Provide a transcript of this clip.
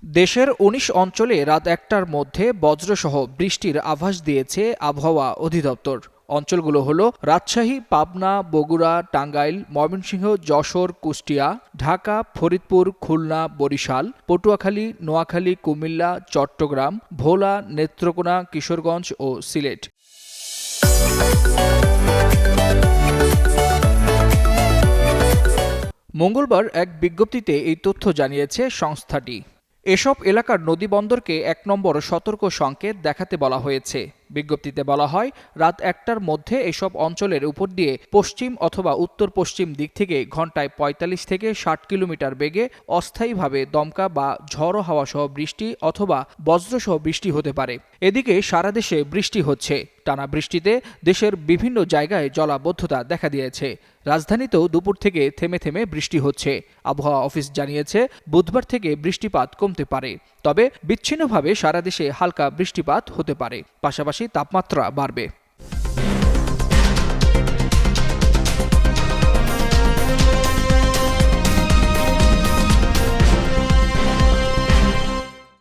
দেশের ১৯ অঞ্চলে রাত ১টার মধ্যে বজ্রসহ বৃষ্টির আভাস দিয়েছে আবহাওয়া অধিদপ্তর। অঞ্চলগুলো হলো রাজশাহী, পাবনা, বগুড়া, টাঙ্গাইল, ময়মনসিংহ, যশোর, কুষ্টিয়া, ঢাকা, ফরিদপুর, খুলনা, বরিশাল, পটুয়াখালী, নোয়াখালী, কুমিল্লা, চট্টগ্রাম, ভোলা, নেত্রকোনা, কিশোরগঞ্জ ও সিলেট। মঙ্গলবার এক বিজ্ঞপ্তিতে এই তথ্য জানিয়েছে সংস্থাটি। এসব এলাকার নদীবন্দরকে ১ নম্বর সতর্ক সংকেত দেখাতে বলা হয়েছে। বিজ্ঞপ্তিতে বলা হয়, রাত ১টার মধ্যে এসব অঞ্চলের উপর দিয়ে পশ্চিম অথবা উত্তর পশ্চিম দিক থেকে ঘন্টায় ৪৫ থেকে ৬০ কিলোমিটার বেগে অস্থায়ীভাবে দমকা বা ঝড়ো হাওয়া সহ বৃষ্টি অথবা বজ্রসহ বৃষ্টি হতে পারে। এদিকে সারা দেশে বৃষ্টি হচ্ছে। টানা বৃষ্টিতে দেশের বিভিন্ন জায়গায় জলাবদ্ধতা দেখা দিয়েছে। রাজধানীতেও দুপুর থেকে থেমে থেমে বৃষ্টি হচ্ছে। আবহাওয়া অফিস জানিয়েছে, বুধবার থেকে বৃষ্টিপাত কমতে পারে, তবে বিচ্ছিন্নভাবে সারা দেশে হালকা বৃষ্টিপাত হতে পারে। পাশাপাশি তাপমাত্রা বাড়বে।